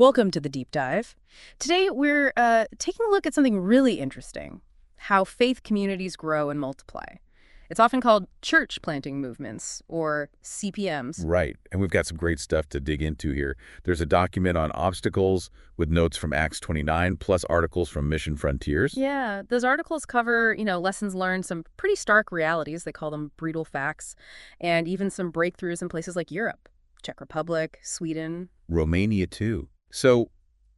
Welcome to the deep dive. Today we're taking a look at something really interesting, how faith communities grow and multiply. It's often called church planting movements, or CPMs. Right, and we've got some great stuff to dig into here. There's a document on obstacles with notes from Acts 29, plus articles from Mission Frontiers. Yeah, those articles cover, lessons learned, some pretty stark realities, they call them brutal facts, and even some breakthroughs in places like Europe, Czech Republic, Sweden. Romania, too. So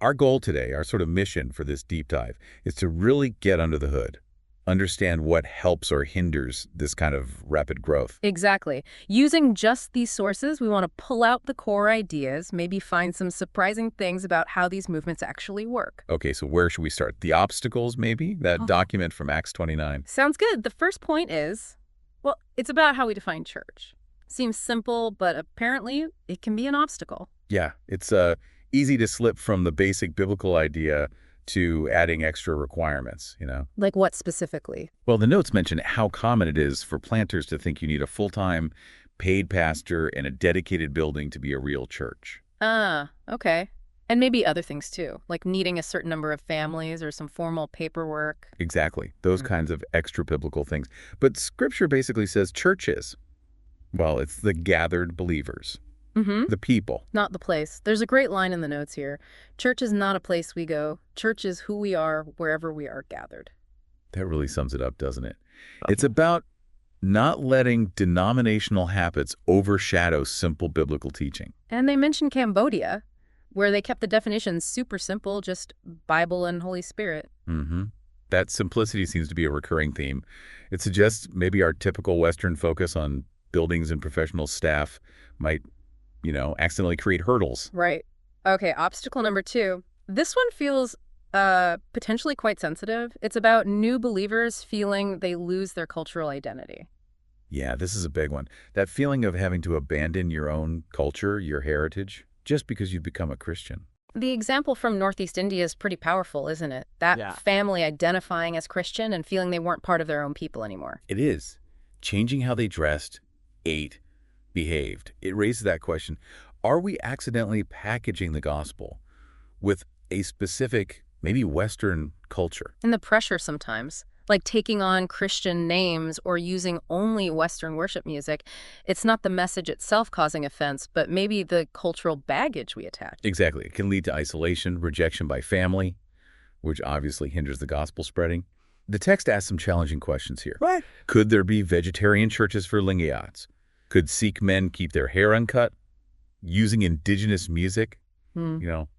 our goal today, our sort of mission for this deep dive, is to really get under the hood, understand what helps or hinders this kind of rapid growth. Exactly. Using just these sources, we want to pull out the core ideas, maybe find some surprising things about how these movements actually work. Okay, so where should we start? The obstacles, maybe? That document from Acts 29. Sounds good. The first point is, well, it's about how we define church. Seems simple, but apparently it can be an obstacle. Yeah, it's easy to slip from the basic biblical idea to adding extra requirements, Like what specifically? Well, the notes mention how common it is for planters to think you need a full-time paid pastor and a dedicated building to be a real church. Ah, okay. And maybe other things too, like needing a certain number of families or some formal paperwork. Exactly. Those kinds of extra biblical things. But Scripture basically says churches. Well, it's the gathered believers. Mm-hmm. The people. Not the place. There's a great line in the notes here. Church is not a place we go. Church is who we are wherever we are gathered. That really sums it up, doesn't it? It's about not letting denominational habits overshadow simple biblical teaching. And they mention Cambodia, where they kept the definitions super simple, just Bible and Holy Spirit. Mm-hmm. That simplicity seems to be a recurring theme. It suggests maybe our typical Western focus on buildings and professional staff might accidentally create hurdles. Right. Okay, obstacle number 2. This one feels potentially quite sensitive. It's about new believers feeling they lose their cultural identity. Yeah, this is a big one. That feeling of having to abandon your own culture, your heritage, just because you've become a Christian. The example from Northeast India is pretty powerful, isn't it? That family identifying as Christian and feeling they weren't part of their own people anymore. It is. Changing how they dressed, ate, behaved. It raises that question, are we accidentally packaging the gospel with a specific, maybe Western culture? And the pressure sometimes, like taking on Christian names or using only Western worship music, it's not the message itself causing offense, but maybe the cultural baggage we attach. Exactly. It can lead to isolation, rejection by family, which obviously hinders the gospel spreading. The text asks some challenging questions here. Right. Could there be vegetarian churches for Lingayats? Could Sikh men keep their hair uncut? Using indigenous music?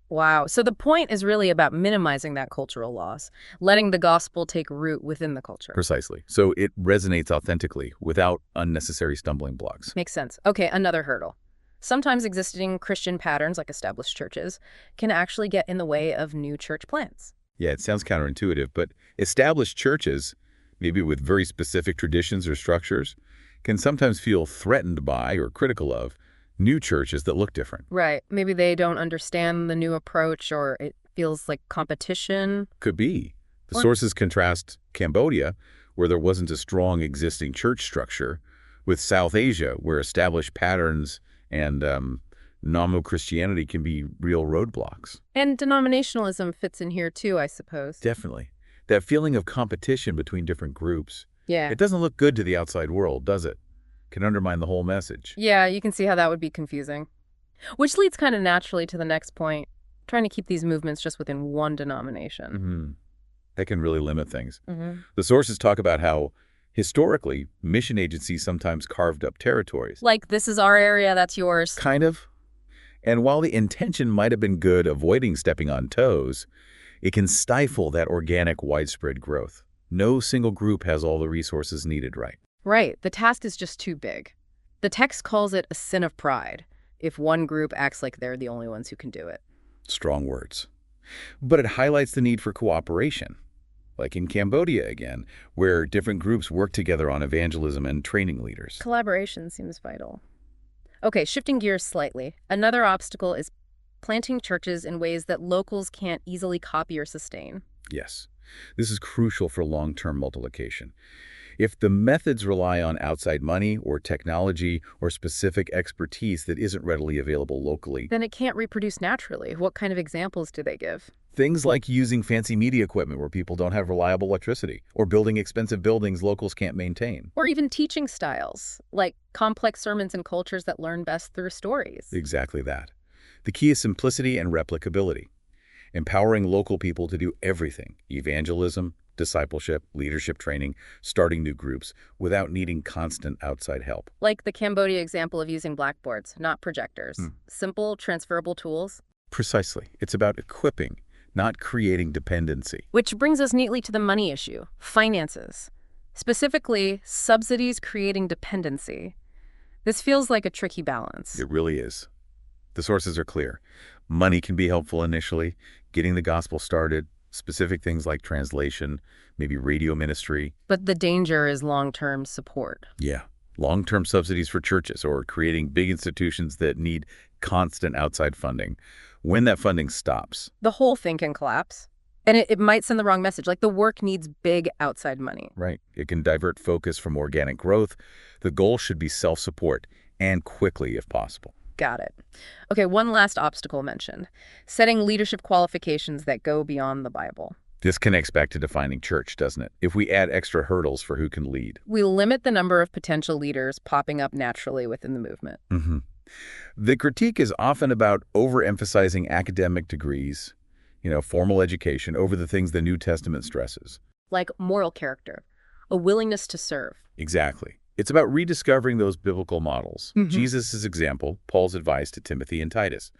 Wow. So the point is really about minimizing that cultural loss, letting the gospel take root within the culture. Precisely. So it resonates authentically without unnecessary stumbling blocks. Makes sense. Okay, another hurdle. Sometimes existing Christian patterns, like established churches, can actually get in the way of new church plants. Yeah, it sounds counterintuitive, but established churches, maybe with very specific traditions or structures, can sometimes feel threatened by or critical of new churches that look different. Right. Maybe they don't understand the new approach, or it feels like competition. Could be. The sources contrast Cambodia, where there wasn't a strong existing church structure, with South Asia, where established patterns and nominal Christianity can be real roadblocks. And denominationalism fits in here too, I suppose. Definitely. That feeling of competition between different groups. Yeah. It doesn't look good to the outside world, does it? Can undermine the whole message. Yeah, you can see how that would be confusing. Which leads kind of naturally to the next point, trying to keep these movements just within one denomination. Mm-hmm. That can really limit things. Mm-hmm. The sources talk about how, historically, mission agencies sometimes carved up territories. Like, this is our area, that's yours. Kind of. And while the intention might have been good, avoiding stepping on toes, it can stifle that organic, widespread growth. No single group has all the resources needed, right? Right. The task is just too big. The text calls it a sin of pride if one group acts like they're the only ones who can do it. Strong words. But it highlights the need for cooperation, like in Cambodia again, where different groups work together on evangelism and training leaders. Collaboration seems vital. Okay, shifting gears slightly. Another obstacle is planting churches in ways that locals can't easily copy or sustain. Yes. This is crucial for long-term multiplication. If the methods rely on outside money or technology or specific expertise that isn't readily available locally, Then it can't reproduce naturally. What kind of examples do they give? things like using fancy media equipment where people don't have reliable electricity, or building expensive buildings locals can't maintain. Or even teaching styles, like complex sermons in cultures that learn best through stories. Exactly that. The key is simplicity and replicability, empowering local people to do everything: evangelism, discipleship, leadership training, starting new groups, without needing constant outside help. Like the Cambodia example of using blackboards, not projectors. Hmm. Simple, transferable tools. Precisely. It's about equipping, not creating dependency. Which brings us neatly to the money issue, finances. Specifically, subsidies creating dependency. This feels like a tricky balance. It really is. The sources are clear. Money can be helpful initially, getting the gospel started, specific things like translation, maybe radio ministry. But the danger is long-term support. Yeah. Long-term subsidies for churches or creating big institutions that need constant outside funding. When that funding stops, The whole thing can collapse. And it might send the wrong message, like the work needs big outside money. right, it can divert focus from organic growth. The goal should be self-support, and quickly if possible. Got it. Okay, one last obstacle mentioned. Setting leadership qualifications that go beyond the Bible. This connects back to defining church, doesn't it? If we add extra hurdles for who can lead. We limit the number of potential leaders popping up naturally within the movement. The critique is often about overemphasizing academic degrees, formal education, over the things the New Testament stresses. Like moral character, a willingness to serve. Exactly. It's about rediscovering those biblical models. Mhm. Jesus' example, Paul's advice to Timothy and Titus.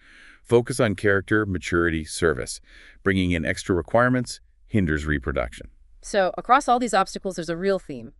Focus on character, maturity, service. Bringing in extra requirements hinders reproduction. So across all these obstacles, there's a real theme.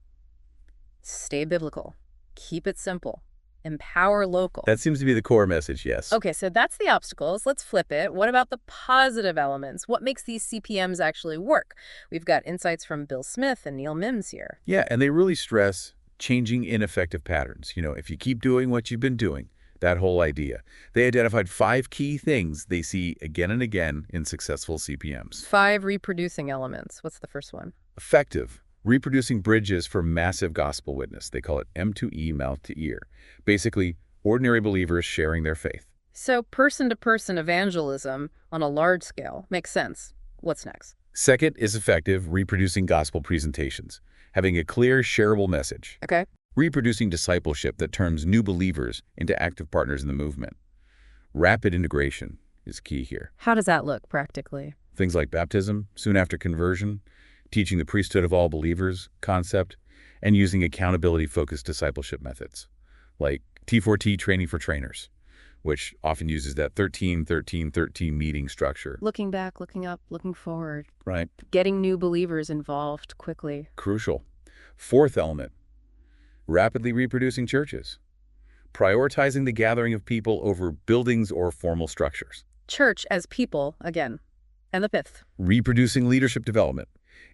Stay biblical. Keep it simple. Empower local. That seems to be the core message, yes. Okay, so that's the obstacles. Let's flip it. What about the positive elements? What makes these CPMs actually work? We've got insights from Bill Smith and Neil Mims here. Yeah, and they really stress changing ineffective patterns. If you keep doing what you've been doing, that whole idea. They identified 5 key things they see again and again in successful CPMs. 5 reproducing elements. What's the first one? Effective. Reproducing bridges for massive gospel witness. They call it M2E, mouth to ear. Basically, ordinary believers sharing their faith. So person-to-person evangelism on a large scale makes sense. What's next? Second is effective reproducing gospel presentations, having a clear, shareable message. Okay. Reproducing discipleship that turns new believers into active partners in the movement. Rapid integration is key here. How does that look practically? Things like baptism, soon after conversion, teaching the priesthood of all believers concept, and using accountability-focused discipleship methods, like T4T training for trainers, which often uses that 13-13-13 meeting structure. Looking back, looking up, looking forward. Right. Getting new believers involved quickly. Crucial. Fourth element, rapidly reproducing churches. Prioritizing the gathering of people over buildings or formal structures. Church as people, again. And the 5th. Reproducing leadership development.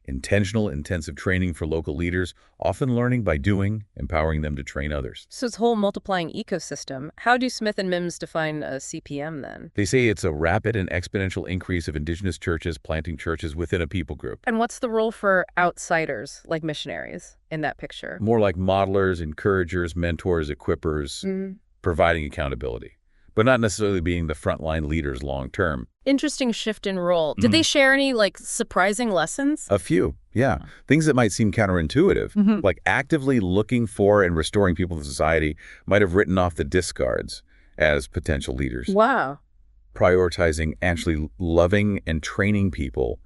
Intentional, intensive training for local leaders, often learning by doing, empowering them to train others. So this whole multiplying ecosystem, how do Smith and Mims define a CPM then? They say it's a rapid and exponential increase of indigenous churches planting churches within a people group. And what's the role for outsiders, like missionaries, in that picture? More like modelers, encouragers, mentors, equippers, providing accountability, but not necessarily being the frontline leaders long term. Interesting shift in role. Did they share any, surprising lessons? A few, yeah. Things that might seem counterintuitive, like actively looking for and restoring people to society, might have written off the discards as potential leaders. Wow. Prioritizing actually loving and training people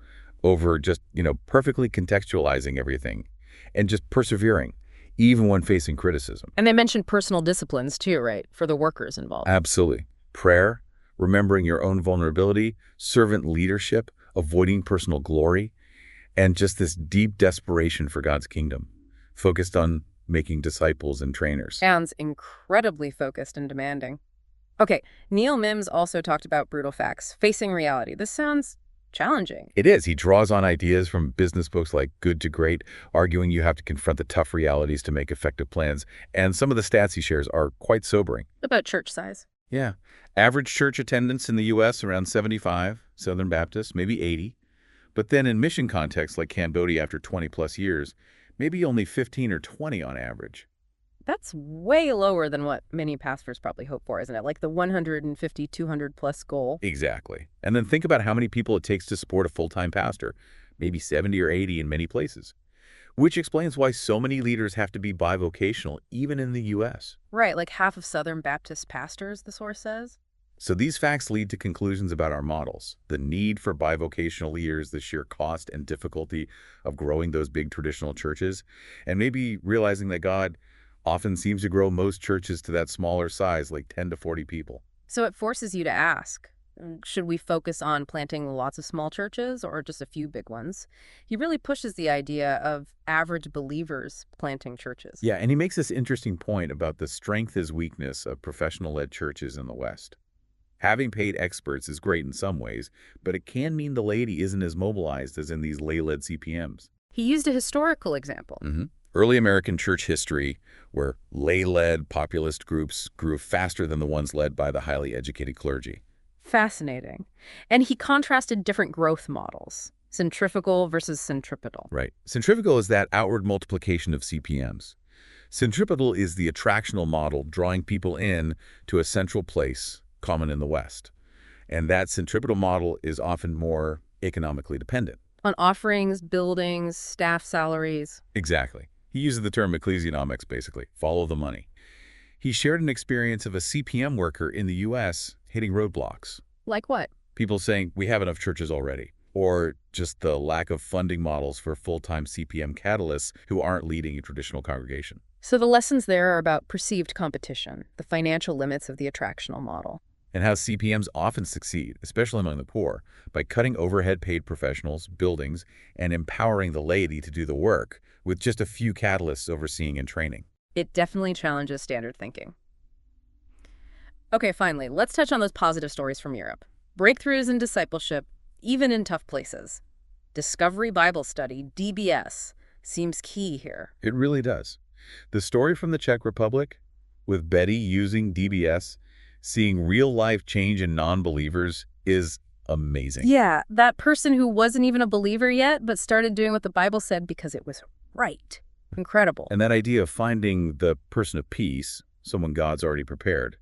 over just, perfectly contextualizing everything and just persevering, even when facing criticism. And they mentioned personal disciplines too, right, for the workers involved. Absolutely. Prayer, remembering your own vulnerability, servant leadership, avoiding personal glory, and just this deep desperation for God's kingdom, focused on making disciples and trainers. Sounds incredibly focused and demanding. Okay, Neil Mims also talked about brutal facts, facing reality. This sounds challenging. It is. He draws on ideas from business books like Good to Great, arguing you have to confront the tough realities to make effective plans. And some of the stats he shares are quite sobering. About church size. Yeah. Average church attendance in the U.S. around 75, Southern Baptist, maybe 80. But then in mission contexts like Cambodia after 20-plus years, maybe only 15 or 20 on average. That's way lower than what many pastors probably hope for, isn't it? Like the 150, 200 plus goal. Exactly. And then think about how many people it takes to support a full-time pastor, maybe 70 or 80 in many places, which explains why so many leaders have to be bivocational, even in the U.S. Right, like half of Southern Baptist pastors, the source says. So these facts lead to conclusions about our models, the need for bivocational leaders, the sheer cost and difficulty of growing those big traditional churches, and maybe realizing that God often seems to grow most churches to that smaller size, like 10 to 40 people. So it forces you to ask, should we focus on planting lots of small churches or just a few big ones? He really pushes the idea of average believers planting churches. Yeah, and he makes this interesting point about the strength is weakness of professional-led churches in the West. Having paid experts is great in some ways, but it can mean the laity isn't as mobilized as in these lay-led CPMs. He used a historical example. Early American church history, where lay-led populist groups grew faster than the ones led by the highly educated clergy. Fascinating. And he contrasted different growth models, centrifugal versus centripetal. Right. Centrifugal is that outward multiplication of CPMs. Centripetal is the attractional model drawing people in to a central place, common in the West. And that centripetal model is often more economically dependent. On offerings, buildings, staff salaries. Exactly. He uses the term ecclesianomics, basically, follow the money. He shared an experience of a CPM worker in the U.S. hitting roadblocks. Like what? People saying, we have enough churches already. Or just the lack of funding models for full-time CPM catalysts who aren't leading a traditional congregation. So the lessons there are about perceived competition, the financial limits of the attractional model. And how CPMs often succeed, especially among the poor, by cutting overhead paid professionals, buildings, and empowering the laity to do the work, with just a few catalysts overseeing and training. It definitely challenges standard thinking. Okay, finally, let's touch on those positive stories from Europe. Breakthroughs in discipleship, even in tough places. Discovery Bible Study, DBS, seems key here. It really does. The story from the Czech Republic, with Betty using DBS, seeing real-life change in non-believers, is amazing. Yeah, that person who wasn't even a believer yet, but started doing what the Bible said because it was right. Incredible. And that idea of finding the person of peace, someone God's already prepared.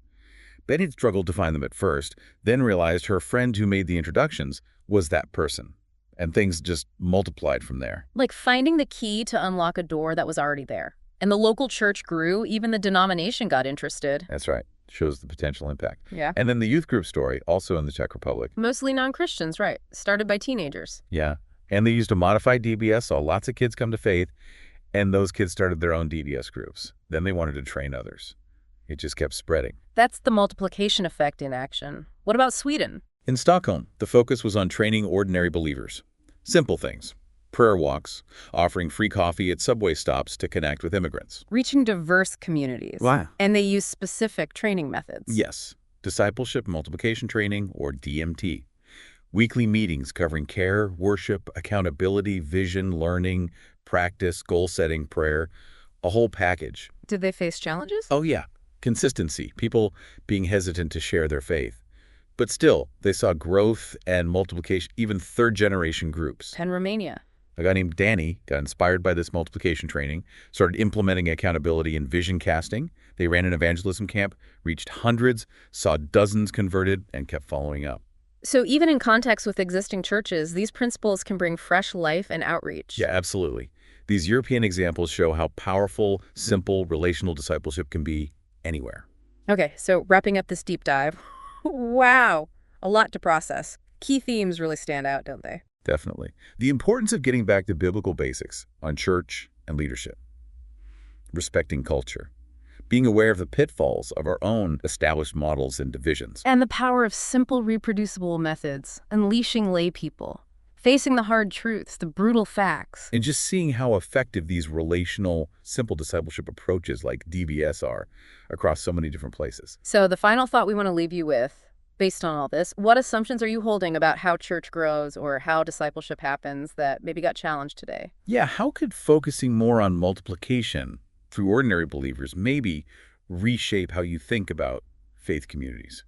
Betty struggled to find them at first, then realized her friend who made the introductions was that person. And things just multiplied from there. Like finding the key to unlock a door that was already there. And the local church grew, even the denomination got interested. That's right. Shows the potential impact. Yeah. And then the youth group story, also in the Czech Republic. Mostly non-Christians, right. Started by teenagers. Yeah. And they used a modified DBS, saw lots of kids come to faith, and those kids started their own DDS groups. Then they wanted to train others. It just kept spreading. That's the multiplication effect in action. What about Sweden? In Stockholm, the focus was on training ordinary believers. Simple things. Prayer walks, offering free coffee at subway stops to connect with immigrants. Reaching diverse communities. Wow. And they use specific training methods. Yes. Discipleship multiplication training, or DMT. Weekly meetings covering care, worship, accountability, vision, learning, practice, goal-setting, prayer, a whole package. Did they face challenges? Oh, yeah. Consistency, people being hesitant to share their faith. But still, they saw growth and multiplication, even third-generation groups. Penn, Romania. A guy named Danny got inspired by this multiplication training, started implementing accountability and vision casting. They ran an evangelism camp, reached hundreds, saw dozens converted, and kept following up. So even in context with existing churches, these principles can bring fresh life and outreach. Yeah, absolutely. These European examples show how powerful, simple, relational discipleship can be anywhere. Okay, so wrapping up this deep dive. Wow, a lot to process. Key themes really stand out, don't they? Definitely. The importance of getting back to biblical basics on church and leadership. Respecting culture. Being aware of the pitfalls of our own established models and divisions. And the power of simple, reproducible methods, unleashing lay people, facing the hard truths, the brutal facts. And just seeing how effective these relational, simple discipleship approaches like DBS are across so many different places. So the final thought we want to leave you with, based on all this, what assumptions are you holding about how church grows or how discipleship happens that maybe got challenged today? Yeah, how could focusing more on multiplication through ordinary believers maybe reshape how you think about faith communities?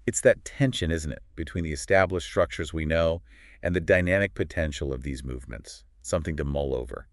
It's that tension, isn't it, between the established structures we know and the dynamic potential of these movements, something to mull over.